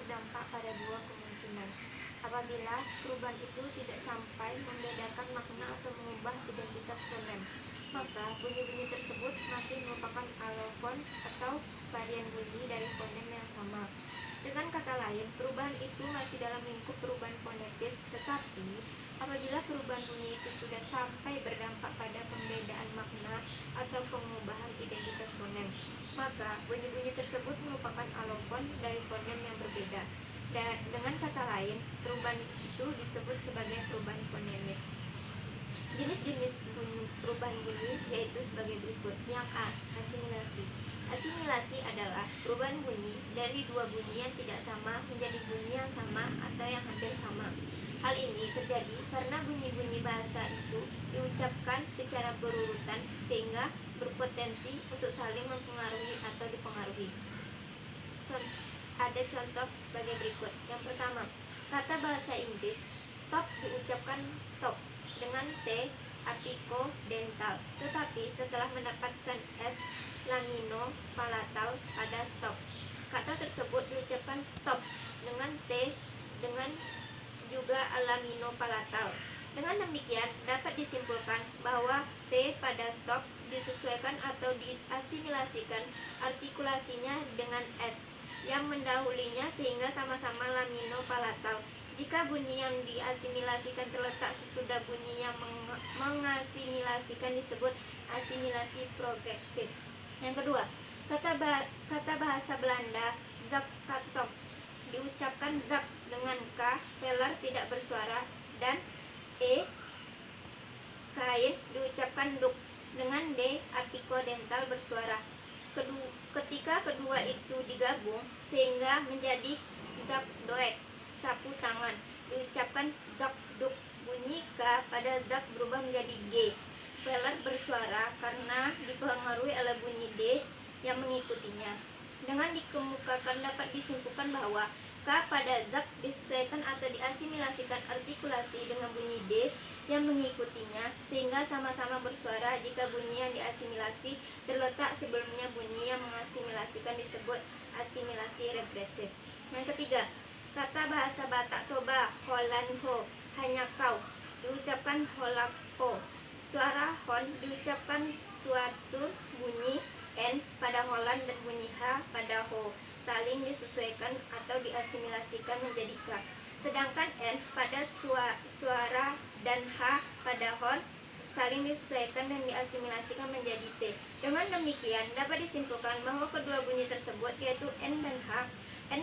berdampak pada dua kemungkinan. Apabila perubahan itu tidak sampai membedakan makna atau mengubah identitas fonem, maka bunyi-bunyi tersebut masih merupakan alofon atau varian bunyi dari fonem yang sama. Dengan kata lain, perubahan itu masih dalam lingkup perubahan fonetis, tetapi apabila perubahan bunyi itu sudah sampai berdampak pada pembedaan makna atau pengubahan identitas fonem, maka bunyi-bunyi tersebut merupakan alofon dari fonem yang berbeda. Dan dengan kata lain, perubahan itu disebut sebagai perubahan fonemis. Jenis-jenis perubahan bunyi yaitu sebagai berikut. Yang A, asimilasi. Asimilasi adalah perubahan bunyi dari dua bunyi yang tidak sama menjadi bunyi yang sama atau yang hampir sama. Hal ini terjadi karena bunyi-bunyi bahasa itu diucapkan secara berurutan sehingga berpotensi untuk saling mempengaruhi atau dipengaruhi. Ada contoh sebagai berikut. Yang pertama, kata bahasa Inggris top diucapkan top dengan T apikodental, tetapi setelah mendapatkan S lamino palatal pada stop, kata tersebut diucapkan stop dengan T dengan juga lamino palatal. Dengan demikian dapat disimpulkan bahwa T pada stop disesuaikan atau diasimilasikan artikulasinya dengan S yang mendahulinya sehingga sama-sama lamino palatal. Jika bunyi yang diasimilasikan terletak sesudah bunyi yang mengasimilasikan disebut asimilasi progresif. Yang kedua, kata bahasa Belanda zakkatok diucapkan zak dengan K velar tidak bersuara dan E kain diucapkan duk dengan D apikodental bersuara. Ketika kedua itu digabung sehingga menjadi zakdoek sapu tangan diucapkan zakduk. Bunyi K pada zak berubah menjadi G velar bersuara karena dipengaruhi oleh bunyi D yang mengikutinya. Dengan dikemukakan dapat disimpulkan bahwa K pada zak disesuaikan atau diasimilasikan artikulasi dengan bunyi D yang mengikutinya sehingga sama-sama bersuara jika bunyi yang diasimilasi terletak sebelumnya bunyi yang mengasimilasikan disebut asimilasi regresif. Yang ketiga, kata bahasa Batak Toba holanho hanya kau diucapkan holako. Suara hon diucapkan suatu bunyi N pada Holland dan bunyi H pada ho saling disesuaikan atau diasimilasikan menjadi K. Sedangkan N pada suara dan H pada hon saling disesuaikan dan diasimilasikan menjadi T. Dengan demikian dapat disimpulkan bahwa kedua bunyi tersebut yaitu N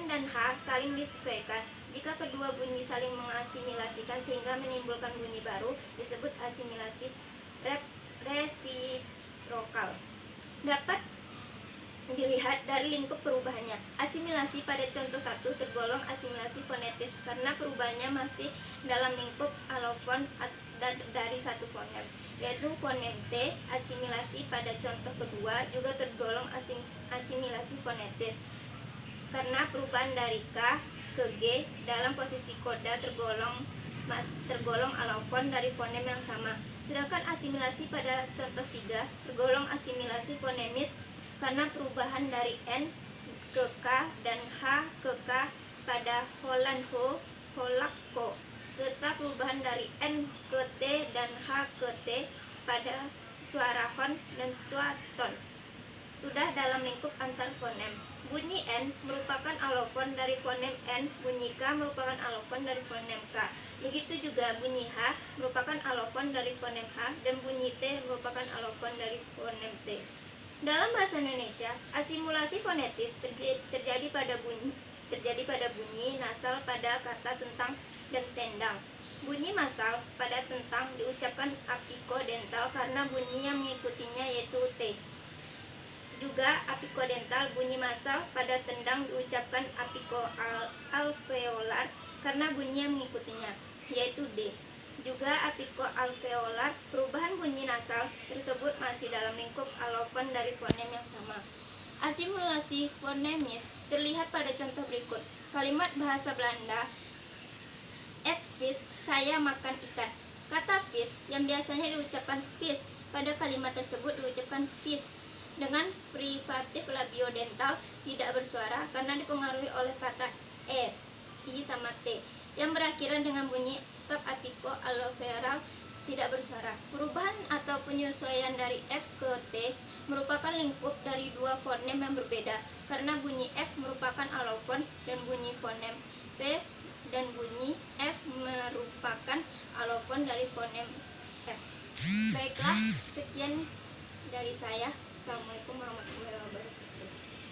dan H saling disesuaikan. Jika kedua bunyi saling mengasimilasikan sehingga menimbulkan bunyi baru disebut asimilasi resiprokal. Dapat dilihat dari lingkup perubahannya. Asimilasi pada contoh 1 tergolong asimilasi fonetis karena perubahannya masih dalam lingkup alofon dari satu fonem, yaitu fonem T. Asimilasi pada contoh kedua juga tergolong asimilasi fonetis karena perubahan dari K ke G dalam posisi koda tergolong alofon dari fonem yang sama. Sedangkan asimilasi pada contoh 3 tergolong asimilasi fonemis karena perubahan dari N ke K dan H ke K pada holanho, holakko, serta perubahan dari N ke T dan H ke T pada suara hon dan suaton. Sudah dalam lingkup antar fonem. Bunyi N merupakan alofon dari fonem N, bunyi K merupakan alofon dari fonem K. Begitu juga bunyi H merupakan alofon dari fonem H dan bunyi T merupakan alofon dari fonem T. Dalam bahasa Indonesia, asimilasi fonetis terjadi pada bunyi nasal pada kata tentang dan tendang. Bunyi masal pada tentang diucapkan apikodental karena bunyi yang mengikutinya yaitu T. Juga apikodental bunyi masal pada tendang diucapkan apikoalveolar karena bunyi yang mengikutinya yaitu D. Juga apikoalveolar, perubahan bunyi nasal tersebut masih dalam lingkup alofon dari fonem yang sama. Asimilasi fonemis terlihat pada contoh berikut. Kalimat bahasa Belanda eat fish, saya makan ikan. Kata fish yang biasanya diucapkan fish pada kalimat tersebut diucapkan fish dengan privatif labiodental tidak bersuara karena dipengaruhi oleh kata E, I sama T, yang berakhiran dengan bunyi stop apiko alveolar tidak bersuara. Perubahan atau penyesuaian dari F ke T merupakan lingkup dari dua fonem yang berbeda, karena bunyi F merupakan alofon dan bunyi fonem P dan bunyi F merupakan alofon dari fonem F. Baiklah, sekian dari saya. Assalamualaikum warahmatullahi wabarakatuh.